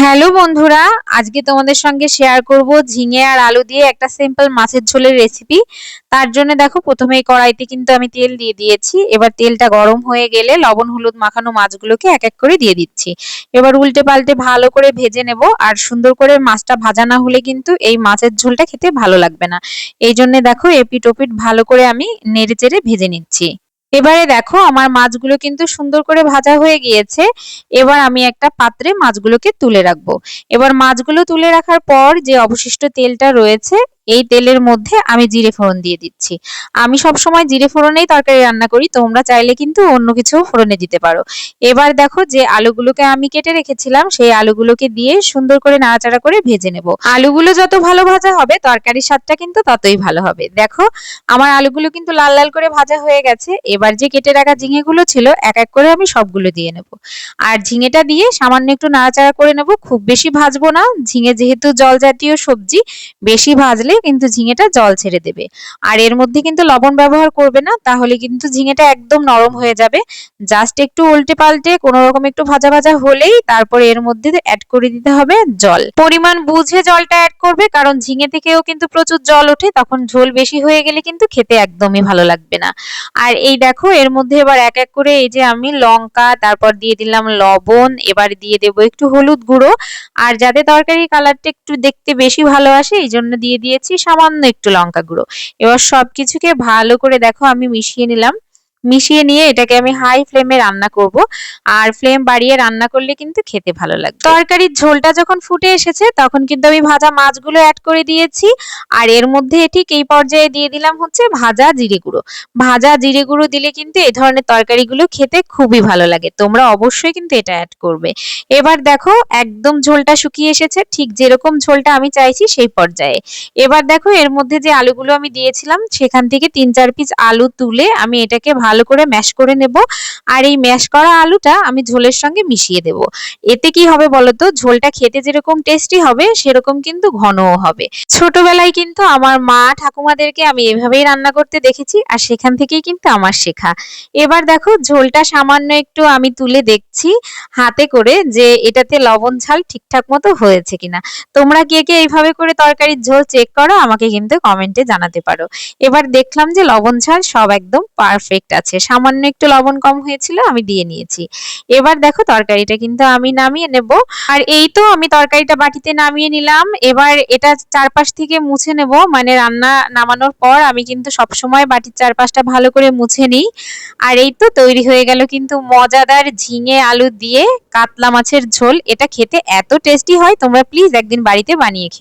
Hello বন্ধুরা, আজকে তোমাদের সঙ্গে শেয়ার করব ঝিঙে আর আলু দিয়ে একটা সিম্পল মাছের ঝোলের রেসিপি। তার জন্য দেখো প্রথমেই কড়াইতে কিন্তু আমি তেল দিয়ে দিয়েছি। এবার তেলটা গরম হয়ে গেলে লবণ হলুদ মাখানো মাছগুলোকে এক এক করে দিয়ে দিচ্ছি। এবার উল্টে পাল্টে ভালো করে ভেজে নেব। আর সুন্দর করে মাছটা ভাজা না হলে কিন্তু এই মাছের ঝোলটা খেতে ভালো লাগবে না। এই জন্য দেখো এপিট ওপিট ভালো করে আমি নেড়ে চেড়ে ভেজে নিচ্ছি। এবারে দেখো আমার মাছগুলো কিন্তু সুন্দর করে ভাজা হয়ে গিয়েছে। এবার আমি একটা পাত্রে মাছগুলোকে তুলে রাখবো। এবার মাছগুলো তুলে রাখার পর যে অবশিষ্ট তেলটা রয়েছে এই তেলের মধ্যে আমি জিরে ফোড়ন দিয়ে দিচ্ছি। আমি সব সময় জিরে ফোড়নেই তরকারি রান্না করি, তোমরা চাইলে কিন্তু অন্য কিছুও ফোড়নে দিতে পারো। এবার দেখো যে আলুগুলোকে আমি কেটে রেখেছিলাম সেই আলুগুলোকে দিয়ে সুন্দর করে নাড়াচাড়া করে ভেজে নেব। আলুগুলো যত ভালো ভাজা হবে তরকারির স্বাদটা কিন্তু ততই ভালো হবে। দেখো আমার আলুগুলো কিন্তু লাল লাল করে ভাজা হয়ে গেছে। এবার যে কেটে রাখা ঝিঙেগুলো ছিল এক এক করে আমি সবগুলো দিয়ে নেব। আর ঝিঙেটা দিয়ে সামান্য একটু নাড়াচাড়া করে নেব, খুব বেশি ভাজবো না। ঝিঙে যেহেতু জল জাতীয় সবজি, বেশি ভাজলে কিন্তু ঝিঙেটা জল ছেড়ে দেবে। আর এর মধ্যে কিন্তু লবণ ব্যবহার করবে না, তাহলে কিন্তু ঝিঙেটা একদম নরম হয়ে যাবে। জাস্ট একটু উল্টে পাল্টে কোনো রকম একটু ভাজা ভাজা হলেই তারপরে এর মধ্যে অ্যাড করে দিতে হবে জল। পরিমাণ বুঝে জলটা অ্যাড করবে, কারণ ঝিঙে থেকেও কিন্তু প্রচুর জল ওঠে, তখন ঝোল বেশি হয়ে গেলে কিন্তু খেতে একদমই ভালো লাগবে না। আর এই দেখো এর মধ্যে এবার এক এক করে এই যে আমি লঙ্কা, তারপর দিয়ে দিলাম লবণ, এবার দিয়ে দেবো একটু হলুদ গুঁড়ো। আর যাতে তরকারির কালারটা একটু দেখতে বেশি ভালো আসে এই জন্য দিয়ে দিয়েছি সামান্য একটু লঙ্কা গুঁড়ো। এবার সবকিছুকে ভালো করে দেখো আমি মিশিয়ে নিলাম। মিশিয়ে নিয়ে এটাকে আমি হাই ফ্লেমে রান্না করব। আর ফ্লেম বাড়িয়ে রান্না করলে কিন্তু খেতে ভালো লাগবে। তরকারির ঝোলটা যখন ফুটে এসেছে তখন কিন্তু আমি ভাজা মাছগুলো অ্যাড করে দিয়েছি। আর এর মধ্যে ঠিক এই পর্যায়ে দিয়ে দিলাম হচ্ছে ভাজা জিরে গুঁড়ো। ভাজা জিরে গুঁড়ো দিলে কিন্তু এই ধরনের তরকারিগুলো খেতে খুবই ভালো লাগে। তোমরা অবশ্যই কিন্তু এটা অ্যাড করবে। এবার দেখো একদম ঝোলটা শুকিয়ে এসেছে, ঠিক যেরকম ঝোলটা আমি চাইছি সেই পর্যায়ে। এবার দেখো এর মধ্যে যে আলুগুলো আমি দিয়েছিলাম সেখান থেকে ৩-৪ পিস আলু তুলে আমি এটাকে ভালো করে ম্যাশ করে নেব। আর এই ম্যাশ করা আলুটা আমি ঝোলের সঙ্গে মিশিয়ে দেব। এতে কি হবে বলতো, ঝোলটা খেতে যেরকম টেস্টি হবে সেরকম কিন্তু ঘনও হবে। ছোটবেলায় কিন্তু আমার মা ঠাকুমাদেরকে আমি এভাবেই রান্না করতে দেখেছি, আর সেখান থেকেই কিন্তু আমার শেখা। এবার দেখো ঝোলটা সামান্য একটু আমি তুলে দেখছি হাতে করে যে এটাতে লবণ ঝাল ঠিকঠাক মতো হয়েছে কিনা। তোমরা কে কে এইভাবে করে তরকারির ঝোল চেক করো আমাকে কিন্তু কমেন্টে জানাতে পারো। এবার দেখলাম যে লবণ ঝাল সব একদম পারফেক্ট আছে, সামান্য একটু লবণ কম হয়েছিল আমি দিয়ে নিয়েছি। এবার দেখো তরকারিটা কিন্তু আমি নামিয়ে নেব। আর এই তো আমি তরকারিটা বাটিতে নামিয়ে নিলাম। এবার এটা চারপাশ থেকে মুছে নেব, মানে রান্না নামানোর পর আমি কিন্তু সবসময় বাটির চারপাশটা ভালো করে মুছে নিই। আর এই তো তৈরি হয়ে গেল কিন্তু মজাদার ঝিঙে আলু দিয়ে কাতলা মাছের ঝোল। এটা খেতে এত টেস্টি হয়, তোমরা প্লিজ একদিন বাড়িতে বানিয়ে খেও।